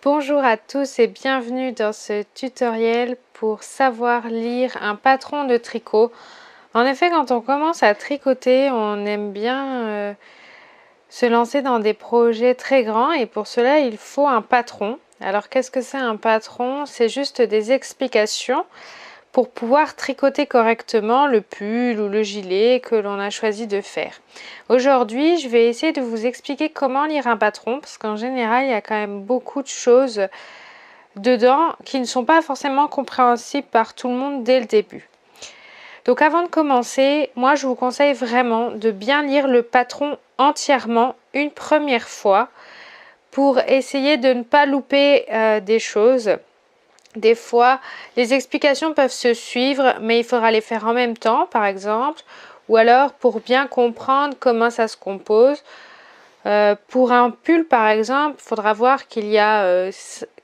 Bonjour à tous et bienvenue dans ce tutoriel pour savoir lire un patron de tricot. En effet, quand on commence à tricoter, on aime bien se lancer dans des projets très grands et pour cela, il faut un patron. Alors, qu'est-ce que c'est un patron? C'est juste des explications pour pouvoir tricoter correctement le pull ou le gilet que l'on a choisi de faire. Aujourd'hui, je vais essayer de vous expliquer comment lire un patron parce qu'en général, il y a quand même beaucoup de choses dedans qui ne sont pas forcément compréhensibles par tout le monde dès le début. Donc avant de commencer, moi je vous conseille vraiment de bien lire le patron entièrement une première fois pour essayer de ne pas louper des choses. Des fois, les explications peuvent se suivre, mais il faudra les faire en même temps, par exemple, ou alors pour bien comprendre comment ça se compose. Pour un pull, par exemple, il faudra voir qu'il y a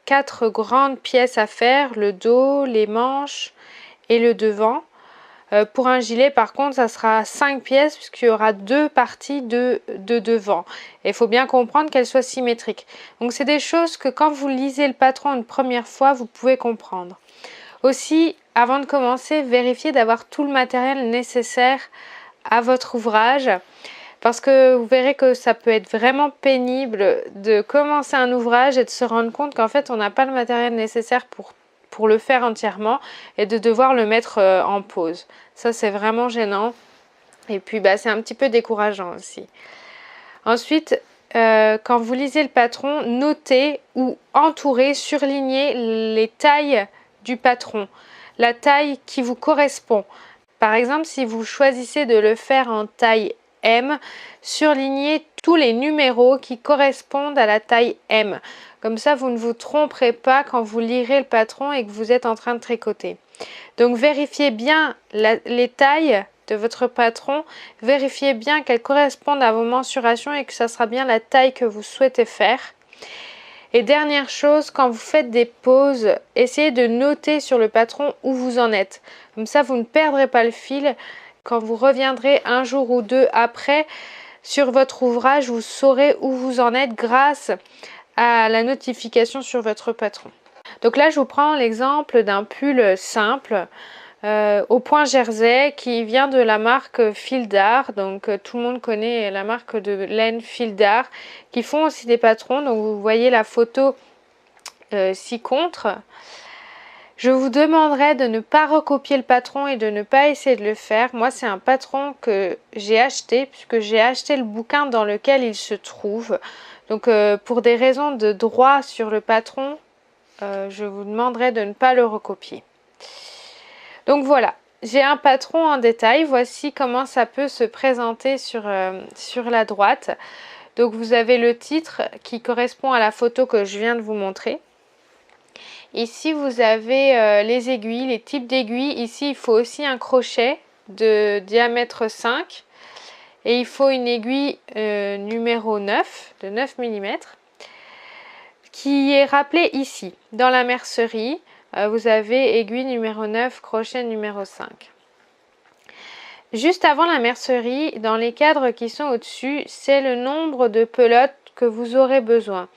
4 grandes pièces à faire, le dos, les manches et le devant. Pour un gilet, par contre, ça sera 5 pièces puisqu'il y aura 2 parties de devant. Et il faut bien comprendre qu'elles soient symétriques. Donc, c'est des choses que quand vous lisez le patron une première fois, vous pouvez comprendre. Aussi, avant de commencer, vérifiez d'avoir tout le matériel nécessaire à votre ouvrage. Parce que vous verrez que ça peut être vraiment pénible de commencer un ouvrage et de se rendre compte qu'en fait, on n'a pas le matériel nécessaire pour le faire entièrement et de devoir le mettre en pause. Ça, c'est vraiment gênant. Et puis, c'est un petit peu décourageant aussi. Ensuite, quand vous lisez le patron, notez ou entourez, surlignez les tailles du patron. La taille qui vous correspond. Par exemple, si vous choisissez de le faire en taille M, surlignez tous les numéros qui correspondent à la taille M. Comme ça, vous ne vous tromperez pas quand vous lirez le patron et que vous êtes en train de tricoter. Donc, vérifiez bien les tailles de votre patron. Vérifiez bien qu'elles correspondent à vos mensurations et que ça sera bien la taille que vous souhaitez faire. Et dernière chose, quand vous faites des pauses, essayez de noter sur le patron où vous en êtes. Comme ça, vous ne perdrez pas le fil. Quand vous reviendrez un jour ou deux après sur votre ouvrage, vous saurez où vous en êtes grâce à la notification sur votre patron. Donc là, je vous prends l'exemple d'un pull simple au point jersey qui vient de la marque Fil d'Art. Donc tout le monde connaît la marque de laine Fil d'Art qui font aussi des patrons. Donc vous voyez la photo ci-contre. Je vous demanderai de ne pas recopier le patron et de ne pas essayer de le faire. Moi, c'est un patron que j'ai acheté puisque j'ai acheté le bouquin dans lequel il se trouve. Donc, pour des raisons de droit sur le patron, je vous demanderai de ne pas le recopier. Donc voilà, j'ai un patron en détail. Voici comment ça peut se présenter sur la droite. Donc, vous avez le titre qui correspond à la photo que je viens de vous montrer. Ici, vous avez les aiguilles, les types d'aiguilles. Ici, il faut aussi un crochet de diamètre 5. Et il faut une aiguille numéro 9, de 9 mm, qui est rappelée ici. Dans la mercerie, vous avez aiguille numéro 9, crochet numéro 5. Juste avant la mercerie, dans les cadres qui sont au-dessus, c'est le nombre de pelotes que vous aurez besoin.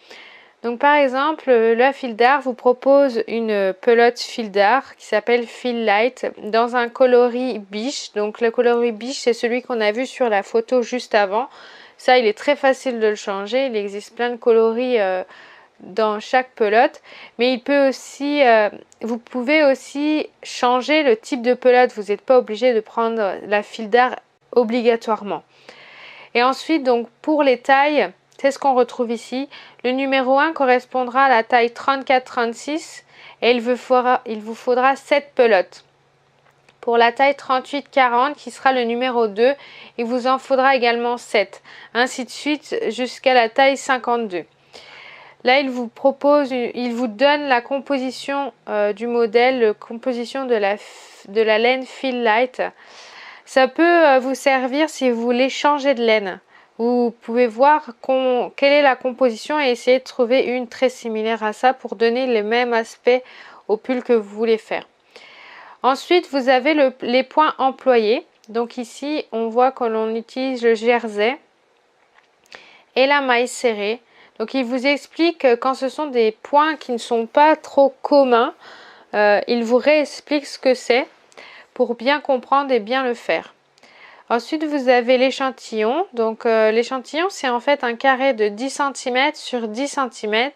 Donc par exemple, la Fil d'Art vous propose une pelote Fil d'Art qui s'appelle Fil Light dans un coloris biche. Donc le coloris biche, c'est celui qu'on a vu sur la photo juste avant. Ça, il est très facile de le changer. Il existe plein de coloris dans chaque pelote. Mais il peut aussi, vous pouvez aussi changer le type de pelote. Vous n'êtes pas obligé de prendre la Fil d'Art obligatoirement. Et ensuite, donc pour les tailles, c'est ce qu'on retrouve ici. Le numéro 1 correspondra à la taille 34-36 et il vous faudra 7 pelotes. Pour la taille 38-40 qui sera le numéro 2, il vous en faudra également 7. Ainsi de suite jusqu'à la taille 52. Là, il vous donne la composition du modèle, la composition de la laine Fil Light. Ça peut vous servir si vous voulez changer de laine. Vous pouvez voir quelle est la composition et essayer de trouver une très similaire à ça pour donner le même aspect au pull que vous voulez faire. Ensuite, vous avez les points employés. Donc ici, on voit que l'on utilise le jersey et la maille serrée. Donc il vous explique quand ce sont des points qui ne sont pas trop communs, il vous réexplique ce que c'est pour bien comprendre et bien le faire. Ensuite, vous avez l'échantillon. Donc l'échantillon, c'est en fait un carré de 10 cm sur 10 cm.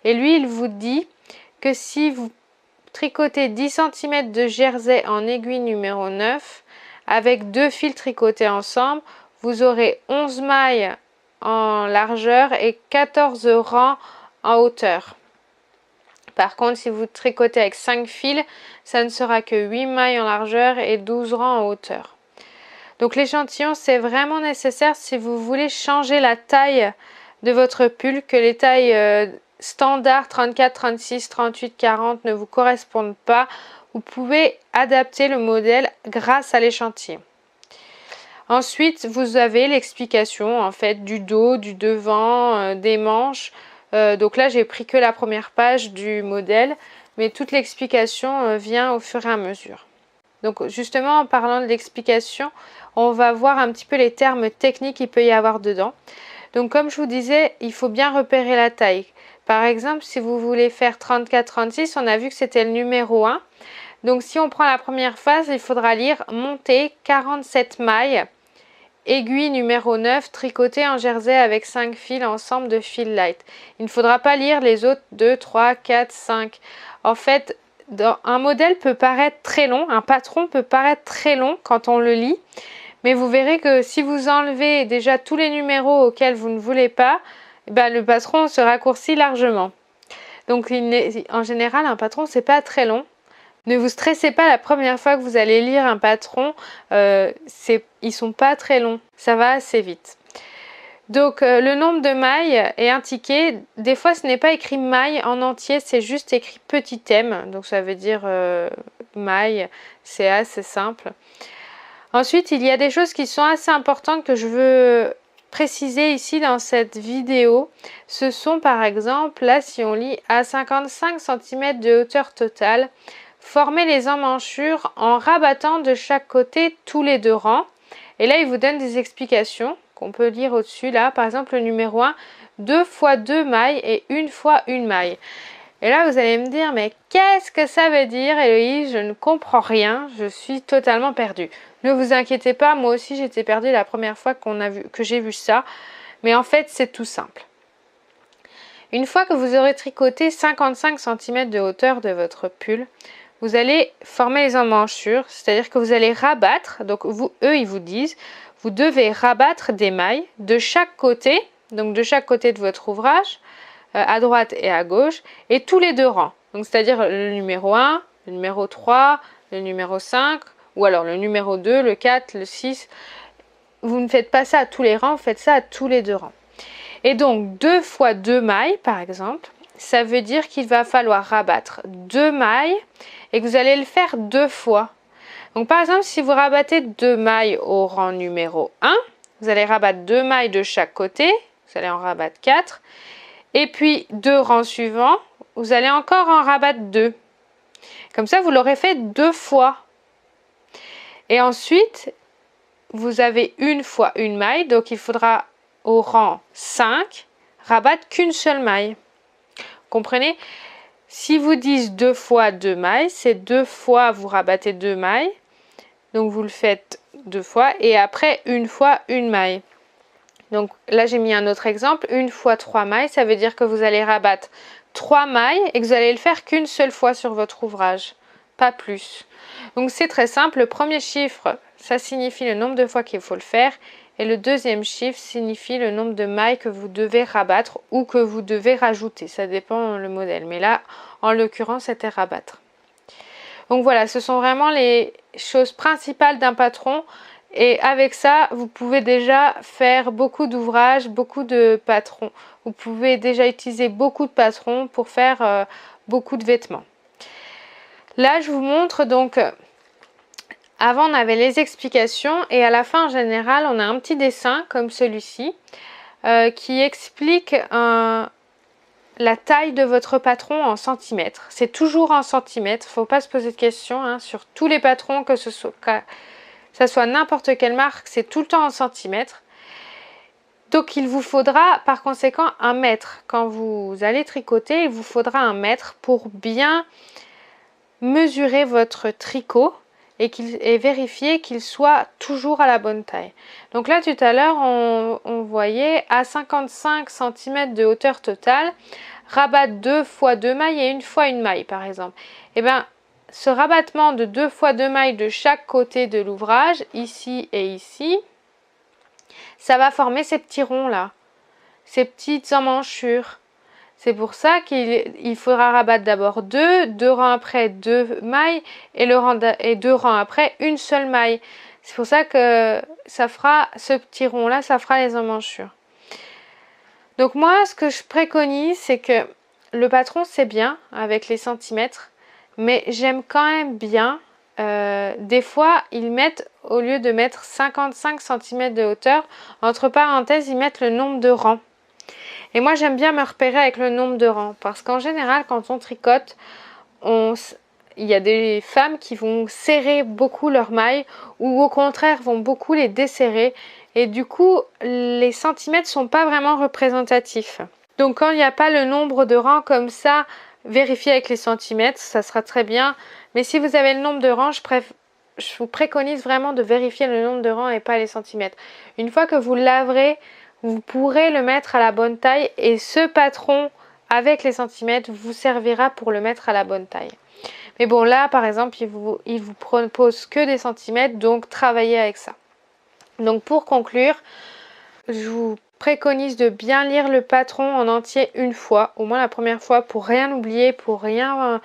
Et lui, il vous dit que si vous tricotez 10 cm de jersey en aiguille numéro 9, avec 2 fils tricotés ensemble, vous aurez 11 mailles en largeur et 14 rangs en hauteur. Par contre, si vous tricotez avec 5 fils, ça ne sera que 8 mailles en largeur et 12 rangs en hauteur. Donc l'échantillon, c'est vraiment nécessaire si vous voulez changer la taille de votre pull, que les tailles standard 34, 36, 38, 40 ne vous correspondent pas. Vous pouvez adapter le modèle grâce à l'échantillon. Ensuite, vous avez l'explication en fait du dos, du devant, des manches. Donc là, j'ai pris que la première page du modèle, mais toute l'explication vient au fur et à mesure. Donc justement, en parlant de l'explication, on va voir un petit peu les termes techniques qu'il peut y avoir dedans. Donc comme je vous disais, il faut bien repérer la taille. Par exemple, si vous voulez faire 34-36, on a vu que c'était le numéro 1. Donc si on prend la première phase, il faudra lire monter 47 mailles, aiguille numéro 9, tricotée en jersey avec 5 fils, ensemble de fils light. Il ne faudra pas lire les autres 2, 3, 4, 5. En fait, un modèle peut paraître très long, un patron peut paraître très long quand on le lit. Mais vous verrez que si vous enlevez déjà tous les numéros auxquels vous ne voulez pas, le patron se raccourcit largement. Donc en général, un patron, c'est pas très long. Ne vous stressez pas la première fois que vous allez lire un patron, ils sont pas très longs, ça va assez vite. Donc le nombre de mailles est indiqué. Des fois, ce n'est pas écrit maille en entier, c'est juste écrit petit m. Donc ça veut dire maille, c'est assez simple. Ensuite, il y a des choses qui sont assez importantes que je veux préciser ici dans cette vidéo. Ce sont par exemple, là si on lit à 55 cm de hauteur totale, formez les emmanchures en rabattant de chaque côté tous les 2 rangs. Et là, il vous donne des explications qu'on peut lire au-dessus. Là, par exemple, le numéro 1, 2 fois 2 mailles et 1 fois 1 maille. Et là, vous allez me dire, mais qu'est-ce que ça veut dire, Héloïse? Je ne comprends rien, je suis totalement perdue. Ne vous inquiétez pas, moi aussi j'étais perdue la première fois que j'ai vu ça. Mais en fait, c'est tout simple. Une fois que vous aurez tricoté 55 cm de hauteur de votre pull, vous allez former les emmanchures, c'est-à-dire que vous allez rabattre. Donc eux, ils vous disent, vous devez rabattre des mailles de chaque côté, donc de chaque côté de votre ouvrage, à droite et à gauche, et tous les 2 rangs. Donc c'est-à-dire le numéro 1, le numéro 3, le numéro 5, ou alors le numéro 2, le 4, le 6. Vous ne faites pas ça à tous les rangs, vous faites ça à tous les 2 rangs. Et donc 2 fois 2 mailles, par exemple, ça veut dire qu'il va falloir rabattre 2 mailles et que vous allez le faire 2 fois. Donc par exemple, si vous rabattez 2 mailles au rang numéro 1, vous allez rabattre 2 mailles de chaque côté, vous allez en rabattre 4. Et puis 2 rangs suivants, vous allez encore en rabattre 2. Comme ça, vous l'aurez fait 2 fois. Et ensuite, vous avez 1 fois 1 maille, donc il faudra au rang 5 rabattre qu'une seule maille. Comprenez? Si vous dites 2 fois 2 mailles, c'est 2 fois vous rabattez 2 mailles. Donc vous le faites 2 fois et après 1 fois 1 maille. Donc là, j'ai mis un autre exemple. 1 fois 3 mailles, ça veut dire que vous allez rabattre 3 mailles et que vous allez le faire qu'une seule fois sur votre ouvrage, pas plus. Donc c'est très simple. Le premier chiffre, ça signifie le nombre de fois qu'il faut le faire. Et le deuxième chiffre signifie le nombre de mailles que vous devez rabattre ou que vous devez rajouter. Ça dépend le modèle. Mais là, en l'occurrence, c'était rabattre. Donc voilà, ce sont vraiment les choses principales d'un patron. Et avec ça, vous pouvez déjà faire beaucoup d'ouvrages, beaucoup de patrons. Vous pouvez déjà utiliser beaucoup de patrons pour faire beaucoup de vêtements. Là, je vous montre donc, avant on avait les explications et à la fin en général, on a un petit dessin comme celui-ci qui explique la taille de votre patron en centimètres. C'est toujours en centimètres, il ne faut pas se poser de questions sur tous les patrons, que ça soit n'importe quelle marque, c'est tout le temps en centimètres. Donc il vous faudra par conséquent 1 mètre. Quand vous allez tricoter, il vous faudra 1 mètre pour bien mesurer votre tricot et vérifier qu'il soit toujours à la bonne taille. Donc là tout à l'heure on voyait à 55 cm de hauteur totale, rabattre 2 fois 2 mailles et 1 fois 1 maille par exemple. Et bien ce rabattement de 2 fois 2 mailles de chaque côté de l'ouvrage, ici et ici, ça va former ces petits ronds là, ces petites emmanchures. C'est pour ça qu'il faudra rabattre d'abord 2 rangs après 2 mailles et 2 rangs après une seule maille. C'est pour ça que ça fera ce petit rond là, ça fera les emmanchures. Donc moi ce que je préconise c'est que le patron c'est bien avec les centimètres, mais j'aime quand même bien, des fois ils mettent, au lieu de mettre 55 cm de hauteur, entre parenthèses ils mettent le nombre de rangs. Et moi j'aime bien me repérer avec le nombre de rangs, parce qu'en général quand on tricote, il y a des femmes qui vont serrer beaucoup leurs mailles ou au contraire vont beaucoup les desserrer, et du coup les centimètres sont pas vraiment représentatifs. Donc quand il n'y a pas le nombre de rangs comme ça, vérifiez avec les centimètres, ça sera très bien. Mais si vous avez le nombre de rangs, je vous préconise vraiment de vérifier le nombre de rangs et pas les centimètres. Une fois que vous laverez, vous pourrez le mettre à la bonne taille et ce patron avec les centimètres vous servira pour le mettre à la bonne taille. Mais bon là par exemple il vous propose que des centimètres, donc travaillez avec ça. Donc pour conclure, je vous préconise de bien lire le patron en entier une fois, au moins la première fois, pour rien oublier, pour rien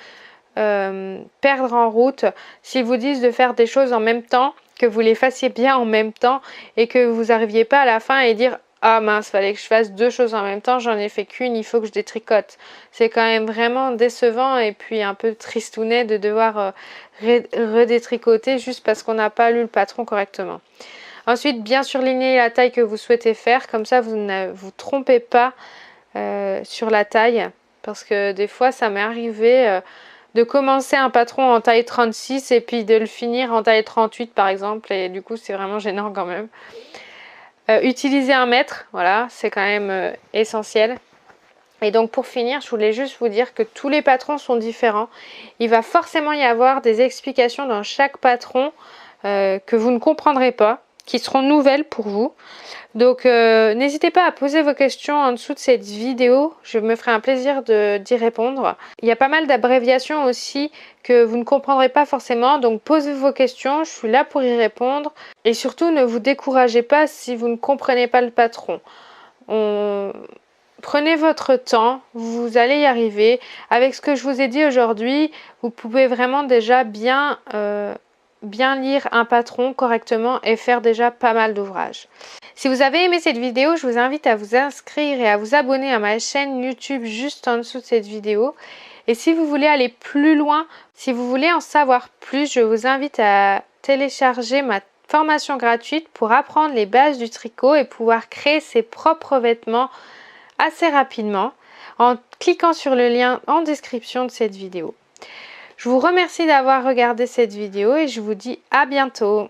perdre en route. S'ils vous disent de faire des choses en même temps, que vous les fassiez bien en même temps et que vous n'arriviez pas à la fin et dire ah mince, fallait que je fasse 2 choses en même temps, j'en ai fait qu'une, il faut que je détricote. C'est quand même vraiment décevant et puis un peu tristounet de devoir redétricoter juste parce qu'on n'a pas lu le patron correctement. Ensuite, bien surligner la taille que vous souhaitez faire, comme ça vous ne vous trompez pas sur la taille, parce que des fois ça m'est arrivé de commencer un patron en taille 36 et puis de le finir en taille 38 par exemple, et du coup c'est vraiment gênant quand même. Utiliser 1 mètre, voilà, c'est quand même essentiel. Et donc pour finir, je voulais juste vous dire que tous les patrons sont différents. Il va forcément y avoir des explications dans chaque patron que vous ne comprendrez pas, qui seront nouvelles pour vous. Donc n'hésitez pas à poser vos questions en dessous de cette vidéo, je me ferai un plaisir d'y répondre. Il y a pas mal d'abréviations aussi que vous ne comprendrez pas forcément, donc posez vos questions, je suis là pour y répondre. Et surtout ne vous découragez pas si vous ne comprenez pas le patron. Prenez votre temps, vous allez y arriver. Avec ce que je vous ai dit aujourd'hui, vous pouvez vraiment déjà bien lire un patron correctement et faire déjà pas mal d'ouvrages. Si vous avez aimé cette vidéo, je vous invite à vous inscrire et à vous abonner à ma chaîne YouTube juste en dessous de cette vidéo. Et si vous voulez aller plus loin, si vous voulez en savoir plus, je vous invite à télécharger ma formation gratuite pour apprendre les bases du tricot et pouvoir créer ses propres vêtements assez rapidement en cliquant sur le lien en description de cette vidéo. Je vous remercie d'avoir regardé cette vidéo et je vous dis à bientôt.